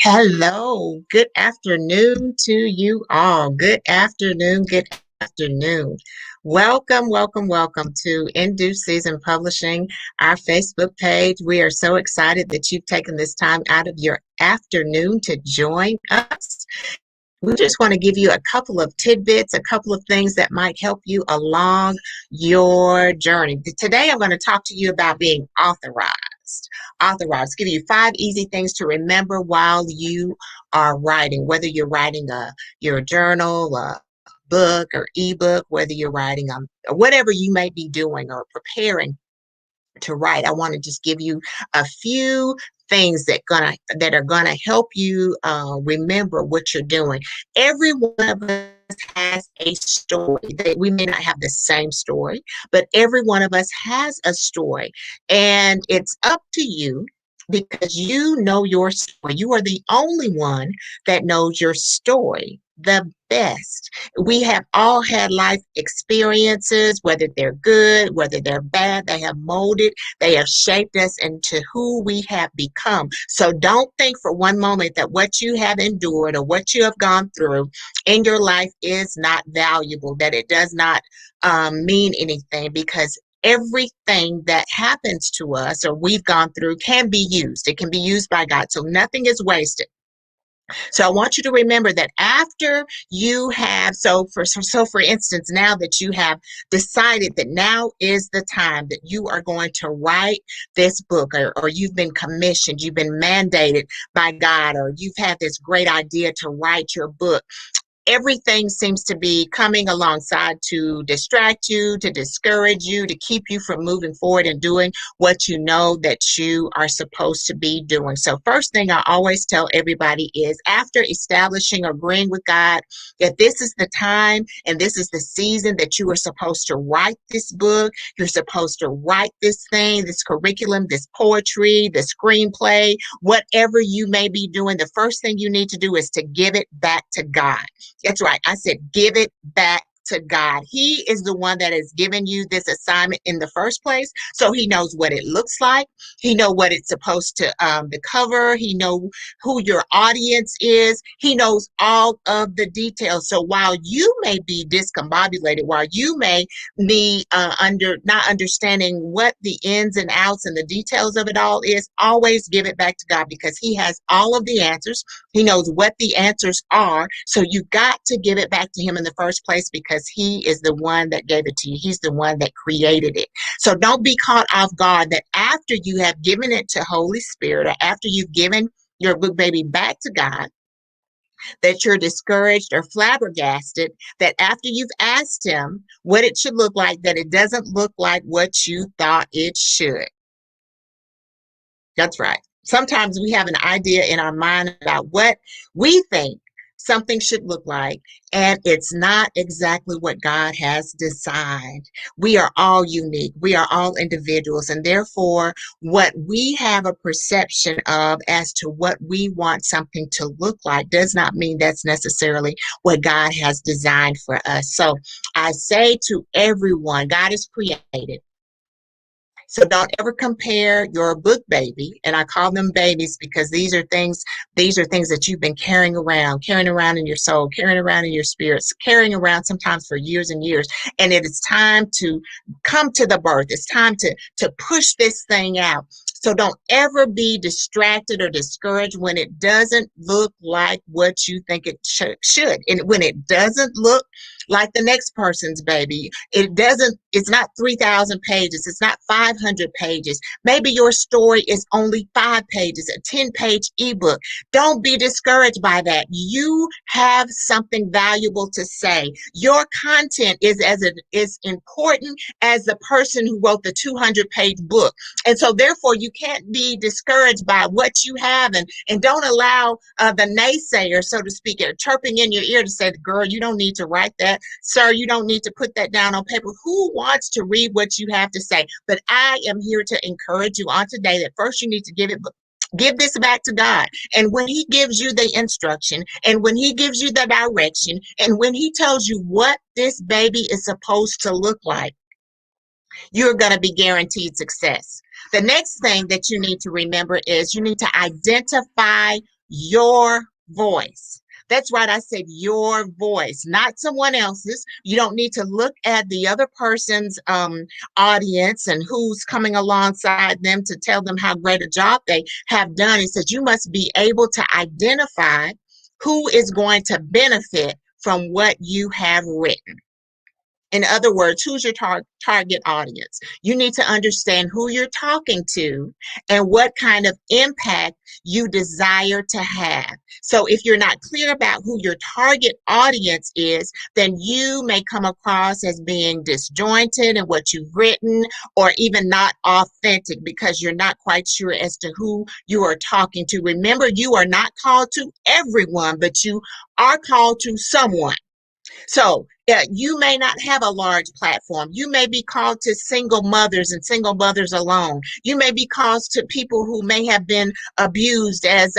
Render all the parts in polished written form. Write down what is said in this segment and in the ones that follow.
Hello, good afternoon to you all. Good afternoon, good afternoon. Welcome to In Due Season Publishing, our Facebook page. We are so excited that you've taken this time out of your afternoon to join us. We just want to give you a couple of tidbits, a couple of things that might help you along your journey. Today, I'm going to talk to you about being authorized. Authorized. Give you 5 easy things to remember while you are writing, whether you're writing your journal, a book or ebook, whether you're writing whatever you may be doing or preparing to write. I want to just give you a few things that are gonna help you remember what you're doing. Every one of us has a story. We may not have the same story, but every one of us has a story, and it's up to you because you know your story. You are the only one that knows your story the best. We have all had life experiences, whether they're good, whether they're bad. They have molded, they have shaped us into who we have become. So don't think for one moment that what you have endured or what you have gone through in your life is not valuable, that it does not mean anything, because everything that happens to us or we've gone through can be used. It can be used by God. So nothing is wasted. So I want you to remember that after you have, so for instance, now that you have decided that now is the time that you are going to write this book, or you've been commissioned, you've been mandated by God, or you've had this great idea to write your book, everything seems to be coming alongside to distract you, to discourage you, to keep you from moving forward and doing what you know that you are supposed to be doing. So first thing I always tell everybody is, after establishing or agreeing with God that this is the time and this is the season that you are supposed to write this book, you're supposed to write this thing, this curriculum, this poetry, the screenplay, whatever you may be doing, the first thing you need to do is to give it back to God. That's right. I said, give it back to God. He is the one that has given you this assignment in the first place. So he knows what it looks like. He knows what it's supposed to cover. He knows who your audience is. He knows all of the details. So while you may be discombobulated, while you may be not understanding what the ins and outs and the details of it all is, always give it back to God, because he has all of the answers. He knows what the answers are. So you got to give it back to him in the first place, because he is the one that gave it to you. He's the one that created it. So don't be caught off guard that after you have given it to Holy Spirit, or after you've given your book baby back to God, that you're discouraged or flabbergasted that after you've asked him what it should look like, that it doesn't look like what you thought it should. That's right. Sometimes we have an idea in our mind about what we think something should look like, and it's not exactly what God has decided. We are all unique. We are all individuals, and therefore, what we have a perception of as to what we want something to look like does not mean that's necessarily what God has designed for us. So I say to everyone, God is creative. So don't ever compare your book baby, and I call them babies because these are things that you've been carrying around in your soul, carrying around in your spirits, carrying around sometimes for years and years. And it is time to come to the birth. It's time to push this thing out. So don't ever be distracted or discouraged when it doesn't look like what you think it should. And when it doesn't look like the next person's baby, it's not 3,000 pages, it's not 500 pages. Maybe your story is only 5 pages, a 10-page ebook. Don't be discouraged by that. You have something valuable to say. Your content is important as the person who wrote the 200-page book. And so therefore you can't be discouraged by what you have, and don't allow the naysayer, so to speak, chirping in your ear to say, girl, you don't need to write that. Sir, you don't need to put that down on paper. Who wants to read what you have to say? But I am here to encourage you on today that first you need to give this back to God. And when he gives you the instruction, and when he gives you the direction, and when he tells you what this baby is supposed to look like, you're going to be guaranteed success. The next thing that you need to remember is you need to identify your voice. That's right. I said your voice, not someone else's. You don't need to look at the other person's audience and who's coming alongside them to tell them how great a job they have done. It says you must be able to identify who is going to benefit from what you have written. In other words, who's your target audience? You need to understand who you're talking to and what kind of impact you desire to have. So if you're not clear about who your target audience is, then you may come across as being disjointed in what you've written, or even not authentic because you're not quite sure as to who you are talking to. Remember, you are not called to everyone, but you are called to someone. So you may not have a large platform. You may be called to single mothers and single mothers alone. You may be called to people who may have been abused as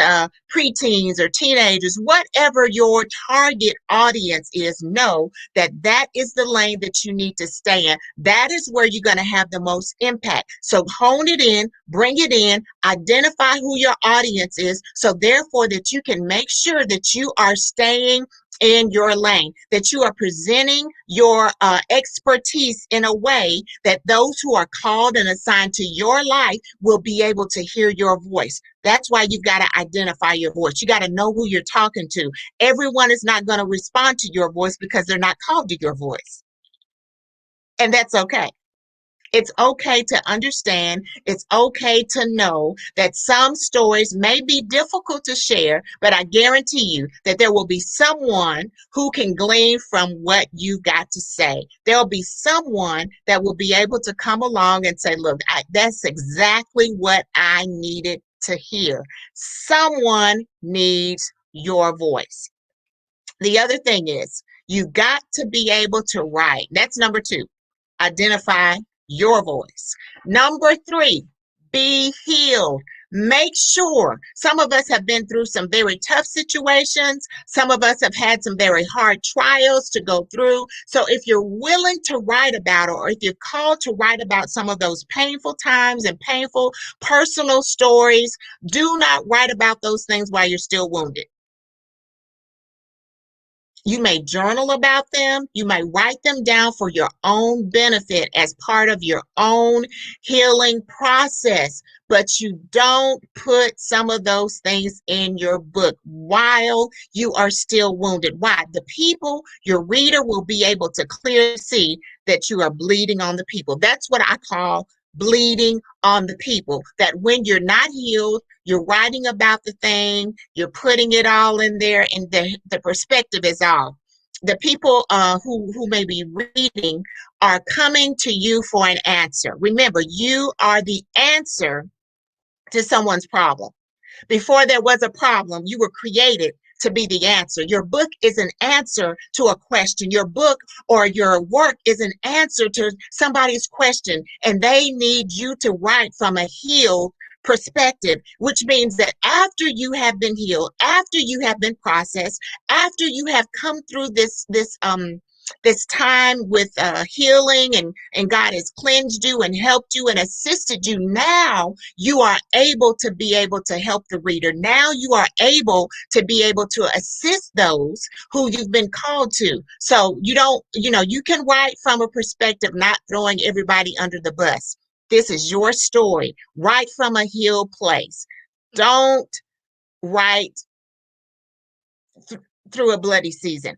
preteens or teenagers. Whatever your target audience is, know that that is the lane that you need to stay in. That is where you're going to have the most impact. So hone it in, bring it in, identify who your audience is, so therefore that you can make sure that you are staying in your lane, that you are presenting your expertise in a way that those who are called and assigned to your life will be able to hear your voice. That's why you've got to identify your voice. You got to know who you're talking to. Everyone is not going to respond to your voice because they're not called to your voice. And that's okay. It's okay to understand. It's okay to know that some stories may be difficult to share, but I guarantee you that there will be someone who can glean from what you got to say. There'll be someone that will be able to come along and say, look, that's exactly what I needed to hear. Someone needs your voice. The other thing is, you got to be able to write. That's number two. Identify your voice. Number three, be healed. Make sure. Some of us have been through some very tough situations. Some of us have had some very hard trials to go through. So if you're willing to write about it, or if you're called to write about some of those painful times and painful personal stories, do not write about those things while you're still wounded. You may journal about them. You may write them down for your own benefit as part of your own healing process, but you don't put some of those things in your book while you are still wounded. Why? The people, your reader, will be able to clearly see that you are bleeding on the people. That's what I call bleeding on the people. That when you're not healed, you're writing about the thing, you're putting it all in there, and the perspective is off. The people who may be reading are coming to you for an answer. Remember, you are the answer to someone's problem. Before there was a problem, you were created to be the answer. Your book is an answer to a question. Your book or your work is an answer to somebody's question, and they need you to write from a healed perspective, which means that after you have been healed, after you have been processed, after you have come through this time with healing, and God has cleansed you and helped you and assisted you, now you are able to help the reader. Now you are able to be able to assist those who you've been called to. So you don't, you can write from a perspective, not throwing everybody under the bus. This is your story. Write from a healed place. Don't write through a bloody season.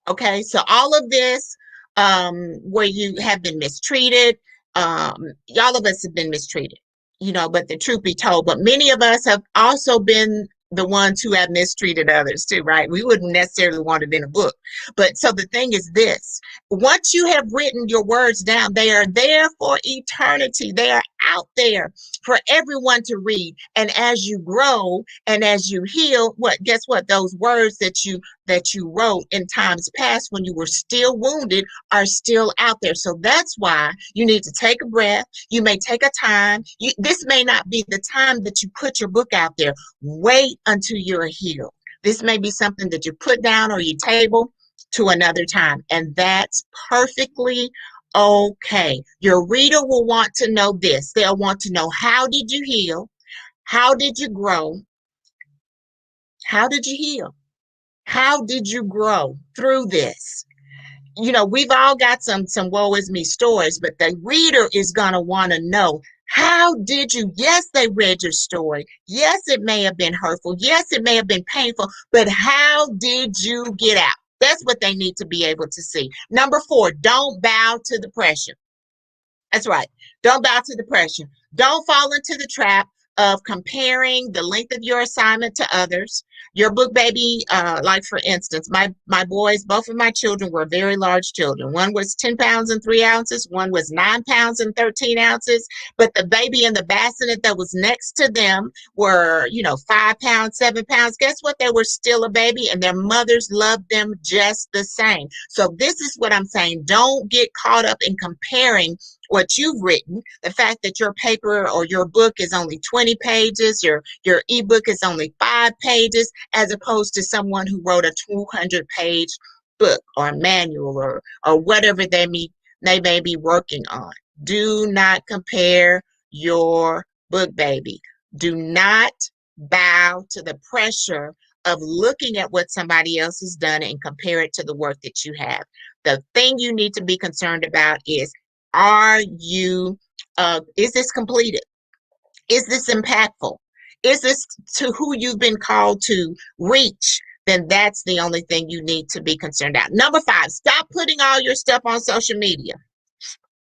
Okay, so all of this, where you have been mistreated, all of us have been mistreated, but the truth be told, but many of us have also been the ones who have mistreated others too, right? We wouldn't necessarily want it in a book. But so the thing is this, once you have written your words down, they are there for eternity. They are out there for everyone to read. And as you grow and as you heal, guess what? Those words that you wrote in times past when you were still wounded are still out there. So that's why you need to take a breath. You may take a time. This may not be the time that you put your book out there. Wait until you're healed. This may be something that you put down or you table to another time, and that's perfectly okay. Your reader will want to know this. They'll want to know, how did you heal? How did you grow? How did you heal? How did you grow through this? We've all got some woe is me stories, but the reader is going to want to know, how did you? Yes, they read your story. Yes, it may have been hurtful. Yes, it may have been painful, but how did you get out? That's what they need to be able to see. Number 4, don't bow to the pressure. That's right. Don't bow to the pressure. Don't fall into the trap of comparing the length of your assignment to others. Your book baby, like for instance, my boys, both of my children were very large children. One was 10 pounds and 3 ounces. One was 9 pounds and 13 ounces. But the baby in the bassinet that was next to them were, 5 pounds, 7 pounds. Guess what? They were still a baby, and their mothers loved them just the same. So this is what I'm saying. Don't get caught up in comparing what you've written, the fact that your paper or your book is only 20 pages, your ebook is only 5 pages, as opposed to someone who wrote a 200-page book or manual or whatever they may be working on. Do not compare your book baby. Do not bow to the pressure of looking at what somebody else has done and compare it to the work that you have. The thing you need to be concerned about is, is this completed? Is this impactful? Is this to who you've been called to reach? Then that's the only thing you need to be concerned about. Number 5, stop putting all your stuff on social media.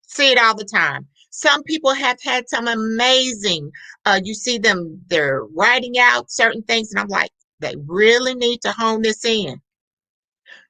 See it all the time. Some people have had some amazing, you see them, they're writing out certain things, and I'm like, they really need to hone this in.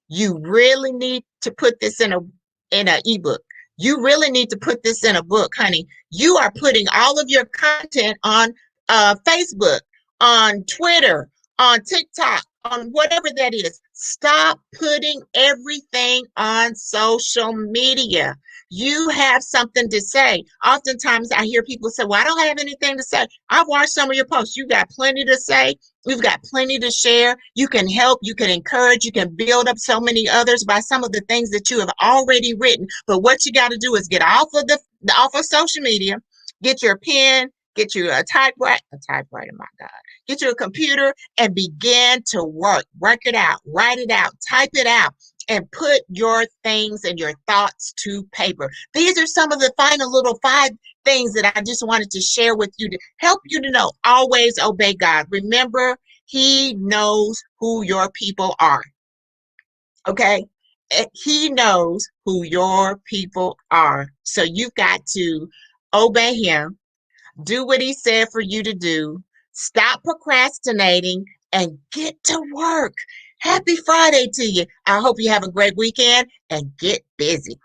You really need to put this in a ebook. You really need to put this in a book, honey. You are putting all of your content on Facebook, on Twitter, on TikTok, on whatever that is. Stop putting everything on social media. You have something to say. Oftentimes I hear people say, well, I don't have anything to say. I've watched some of your posts. You got plenty to say. We've got plenty to share. You can help, you can encourage, you can build up so many others by some of the things that you have already written. But what you got to do is get off of social media, get your pen, get you a typewriter, my God. Get you a computer and begin to work. Work it out, write it out, type it out, and put your things and your thoughts to paper. These are some of the final little 5 things that I just wanted to share with you to help you to know. Always obey God. Remember, He knows who your people are. Okay? He knows who your people are. So you've got to obey Him, do what He said for you to do, stop procrastinating, and get to work. Happy Friday to you. I hope you have a great weekend and get busy.